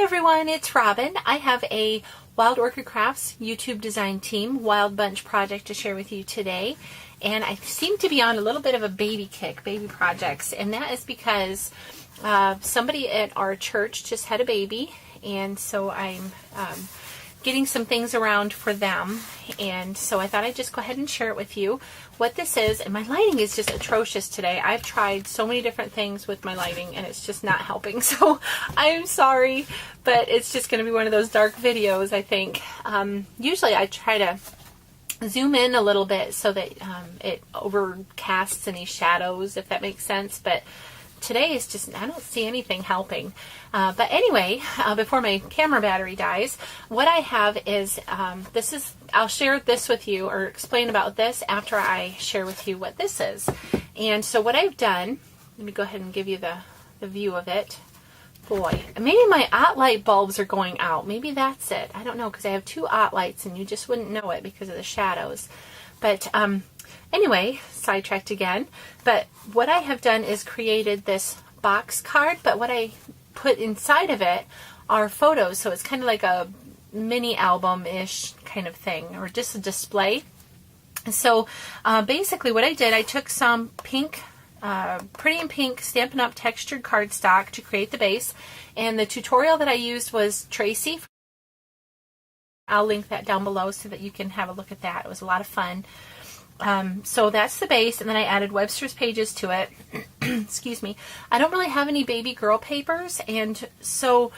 everyone, it's Robin. I have a Wild Orchid Crafts YouTube design team Wild Bunch project to share with you today. And I seem to be on a little bit of a baby kick, baby projects. And that is because somebody at our church just had a baby. And so I'm getting some things around for them. And so I thought I'd just go ahead and share it with you what this is. And my lighting is just atrocious today. I've tried so many different things with my lighting and it's just not helping. So I'm sorry, but it's just going to be one of those dark videos, I think. Usually I try to zoom in a little bit so that it overcasts any shadows, if that makes sense. But today is just, I don't see anything helping. But anyway, before my camera battery dies, what I have is, I'll share this with you or explain about this after I share with you what this is. And so what I've done, let me go ahead and give you the view of it. Boy, maybe my light bulbs are going out. Maybe that's it. I don't know, because I have two lights and you just wouldn't know it because of the shadows. But anyway, sidetracked again. But what I have done is created this box card, but what I put inside of it are photos. So it's kind of like a mini album-ish kind of thing, or just a display. So basically what I did, I took some pink, Pretty in Pink Stampin' Up! Textured cardstock to create the base. And the tutorial that I used was Tracy. I'll link that down below so that you can have a look at that. It was a lot of fun. So that's the base, and then I added Webster's pages to it. Excuse me. I don't really have any baby girl papers, and so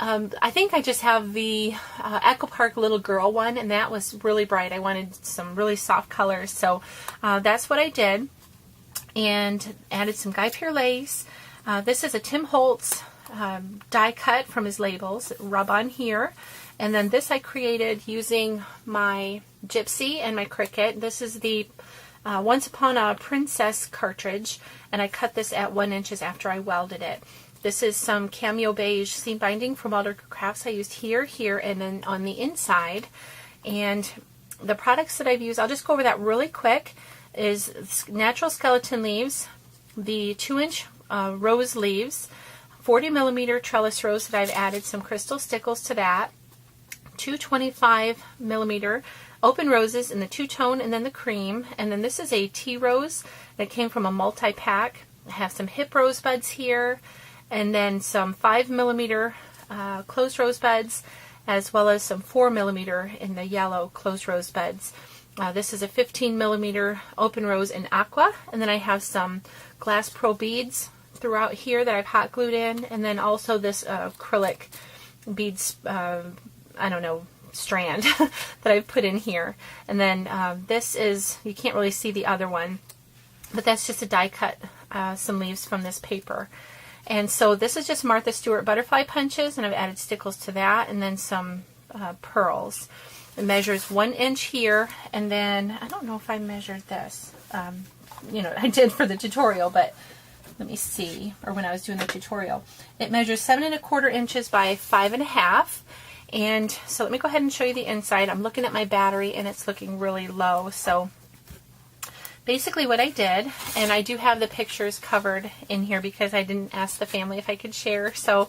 I think I just have the Echo Park Little Girl one, and that was really bright. I wanted some really soft colors, so that's what I did. And added some Guy Peer lace. This is a Tim Holtz die cut from his labels, Rub On Here. And then this I created using my Gypsy and my Cricut. This is the Once Upon a Princess cartridge, and I cut this at 1 inch after I welded it. This is some Cameo Beige seam binding from Wild Orchid Crafts. I used here, and then on the inside. And the products that I've used, I'll just go over that really quick, is natural skeleton leaves, the 2-inch rose leaves, 40mm trellis rose that I've added some crystal stickles to that, 225mm open roses in the two-tone and then the cream, and then this is a tea rose that came from a multi-pack. I have some hip rose buds here, and then some 5mm closed rose buds, as well as some 4mm in the yellow closed rose buds. This is a 15mm open rose in Aqua, and then I have some glass pearl beads throughout here that I've hot glued in, and then also this acrylic beads, I don't know, strand that I've put in here. And then this is, you can't really see the other one, but that's just a die cut, some leaves from this paper. And so this is just Martha Stewart butterfly punches, and I've added stickles to that, and then some pearls. It measures 1 inch here, and then I don't know if I measured this. You know, I did for the tutorial, but let me see, or when I was doing the tutorial. It measures 7 1/4 inches by 5 1/2. And so let me go ahead and show you the inside. I'm looking at my battery and it's looking really low. So basically what I did, and I do have the pictures covered in here because I didn't ask the family if I could share. So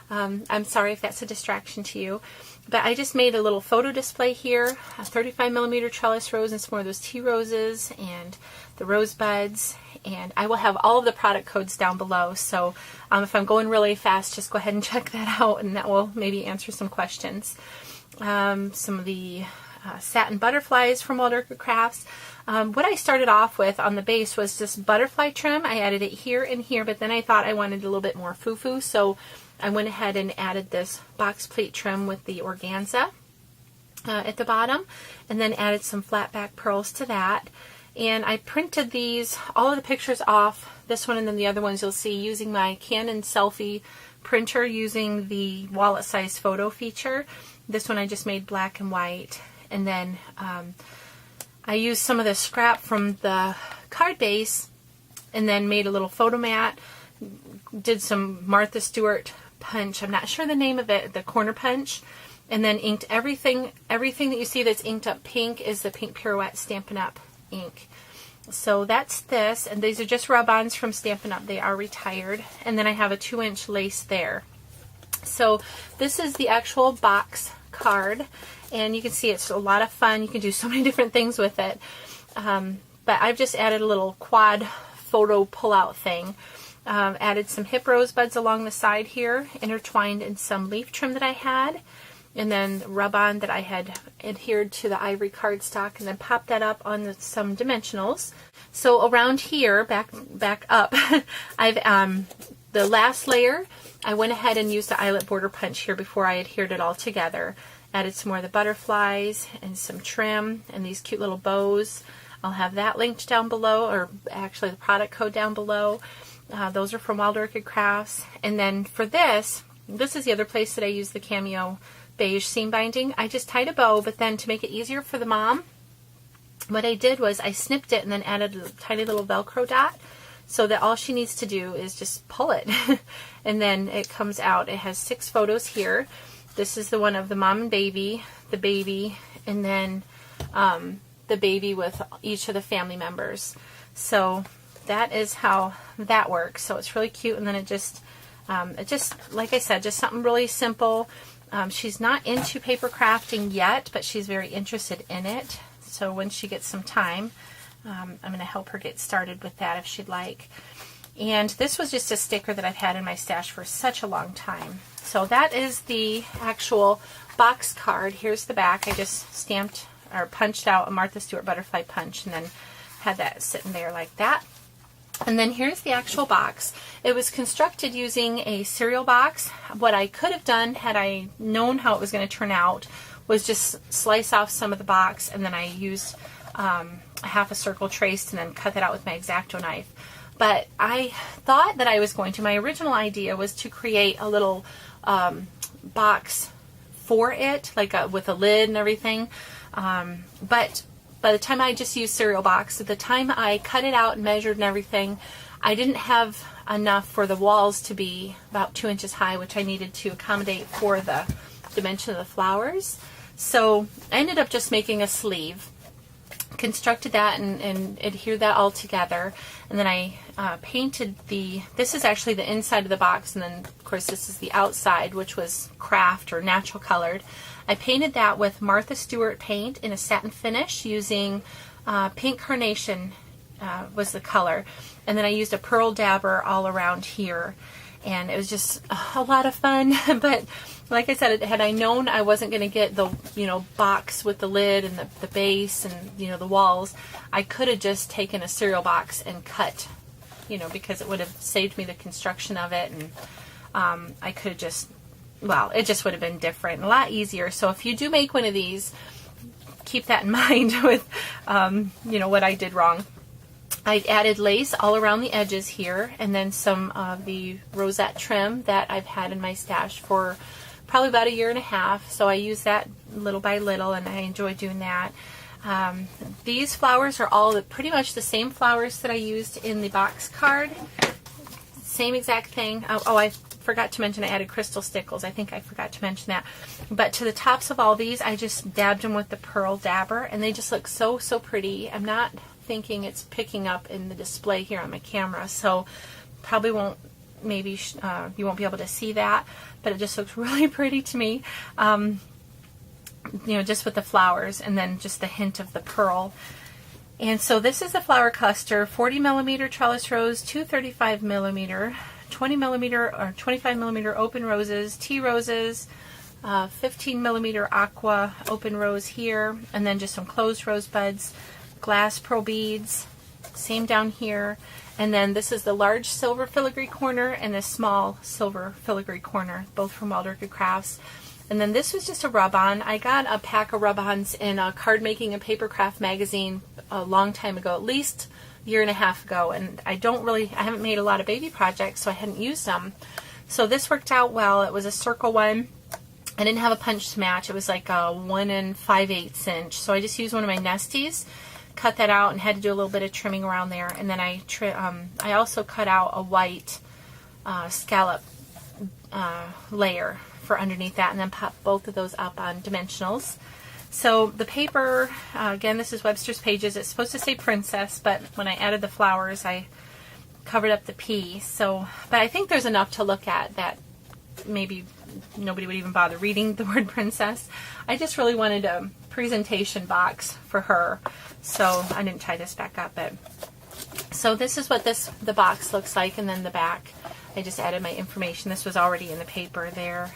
I'm sorry if that's a distraction to you. But I just made a little photo display here, a 35mm trellis rose and some more of those tea roses and the rose buds. And I will have all of the product codes down below. So if I'm going really fast, just go ahead and check that out, and that will maybe answer some questions. Some of the satin butterflies from Wild Orchid Crafts. What I started off with on the base was just butterfly trim. I added it here and here, but then I thought I wanted a little bit more foo-foo, so I went ahead and added this box pleat trim with the organza at the bottom, and then added some flat back pearls to that. And I printed these, all of the pictures off, this one and then the other ones you'll see, using my Canon selfie printer using the wallet size photo feature. This one I just made black and white. And then I used some of the scrap from the card base and then made a little photo mat. Did some Martha Stewart punch, I'm not sure the name of it, the corner punch. And then inked everything that you see that's inked up pink is the Pink Pirouette Stampin' Up! Ink. So that's this, and these are just rub-ons from Stampin' Up! They are retired. And then I have a 2-inch lace there. So this is the actual box card, and you can see it's a lot of fun. You can do so many different things with it. But I've just added a little quad photo pull-out thing. Added some hip rosebuds along the side here, intertwined in some leaf trim that I had, and then rub-on that I had adhered to the Ivory cardstock, and then popped that up on some dimensionals. So around here, back up, I've the last layer, I went ahead and used the eyelet border punch here before I adhered it all together. Added some more of the butterflies and some trim and these cute little bows. I'll have that linked down below, or actually the product code down below. Those are from Wild Orchid Crafts. And then for this is the other place that I use the Cameo beige seam binding. I just tied a bow, but then to make it easier for the mom, what I did was I snipped it and then added a tiny little Velcro dot, so that all she needs to do is just pull it. And then it comes out. It has 6 photos here. This is the one of the mom and baby, the baby, and then the baby with each of the family members. So that is how that works. So it's really cute, and then it just like I said, just something really simple. She's not into paper crafting yet, but she's very interested in it. So when she gets some time, I'm going to help her get started with that if she'd like. And this was just a sticker that I've had in my stash for such a long time. So that is the actual box card. Here's the back. I just stamped or punched out a Martha Stewart butterfly punch and then had that sitting there like that. And then here's the actual box. It was constructed using a cereal box. What I could have done had I known how it was going to turn out was just slice off some of the box, and then I used a half a circle traced and then cut that out with my X-Acto knife. But I thought that I was going to, my original idea was to create a little box for it, like with a lid and everything. But by the time I just used cereal box, at the time I cut it out and measured and everything, I didn't have enough for the walls to be about 2 inches high, which I needed to accommodate for the dimension of the flowers. So I ended up just making a sleeve, constructed that and adhered that all together, and then I painted this is actually the inside of the box, and then of course this is the outside, which was craft or natural colored. I painted that with Martha Stewart paint in a satin finish using pink carnation was the color, and then I used a pearl dabber all around here, and it was just a lot of fun. But like I said, had I known I wasn't going to get the box with the lid and the base and the walls, I could have just taken a cereal box and cut, because it would have saved me the construction of it, and I could have just, well, it just would have been different, a lot easier. So if you do make one of these, keep that in mind with what I did wrong. I added lace all around the edges here, and then some of the rosette trim that I've had in my stash for probably about 1.5 years. So I use that little by little, and I enjoy doing that. These flowers are all pretty much the same flowers that I used in the box card. Same exact thing. Oh, I forgot to mention I added crystal stickles. I think I forgot to mention that. But to the tops of all these, I just dabbed them with the pearl dabber, and they just look so, so pretty. I'm not thinking it's picking up in the display here on my camera, so probably won't, maybe you won't be able to see that, but it just looks really pretty to me. Just with the flowers and then just the hint of the pearl. And so this is the flower cluster: 40 millimeter trellis rose, 235 millimeter, 20 millimeter or 25 millimeter open roses, tea roses, 15 millimeter aqua open rose here, and then just some closed rosebuds, glass pearl beads, same down here. And then this is the large silver filigree corner and the small silver filigree corner, both from Wild Orchid Crafts. And then this was just a rub-on. I got a pack of rub-ons in a Card Making and Paper Craft magazine a long time ago, at least 1.5 years ago, and I haven't made a lot of baby projects, so I hadn't used them. So this worked out well. It was a circle one. I didn't have a punch to match. It was like a 1 5/8 inch, so I just used one of my Nesties, cut that out, and had to do a little bit of trimming around there. And then I also cut out a white scallop layer for underneath that, and then pop both of those up on dimensionals. So the paper, again, this is Webster's Pages. It's supposed to say princess, but when I added the flowers, I covered up the P. So, but I think there's enough to look at that maybe nobody would even bother reading the word princess. I just really wanted a presentation box for her, so I didn't tie this back up. But so this is what the box looks like, and then the back, I just added my information. This was already in the paper there.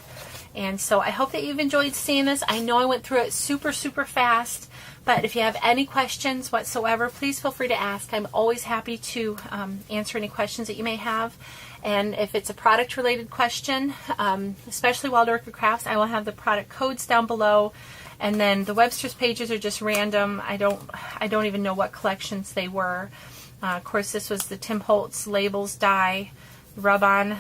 And so I hope that you've enjoyed seeing this. I know I went through it super fast, but if you have any questions whatsoever, please feel free to ask. I'm always happy to answer any questions that you may have. And if it's a product related question, especially Wild Orchid Crafts, I will have the product codes down below. And then the Webster's pages are just random. I don't even know what collections they were. Of course, this was the Tim Holtz labels die, rub-on.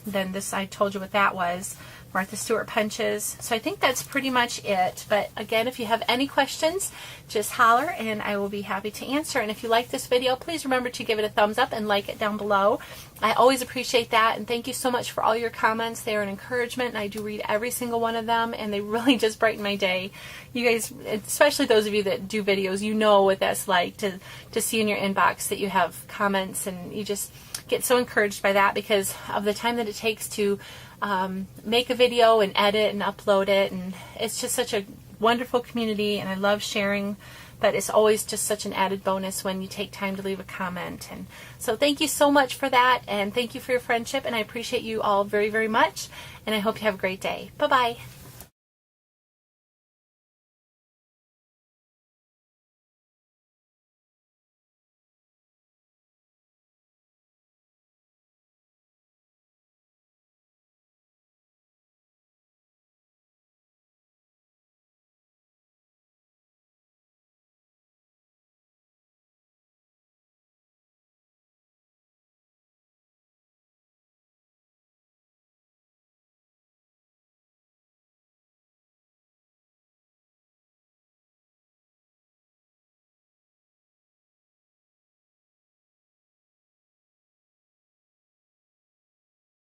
Then this, I told you what that was. Martha Stewart punches. So I think that's pretty much it. But again, if you have any questions, just holler and I will be happy to answer. And if you like this video, please remember to give it a thumbs up and like it down below. I always appreciate that, and thank you so much for all your comments. They are an encouragement, and I do read every single one of them, and they really just brighten my day. You guys, especially those of you that do videos, you know what that's like to see in your inbox that you have comments, and you just get so encouraged by that because of the time that it takes to make a video and edit and upload it, and it's just such a wonderful community, and I love sharing, but it's always just such an added bonus when you take time to leave a comment. And so thank you so much for that, and thank you for your friendship, and I appreciate you all very much, and I hope you have a great day. Bye-bye.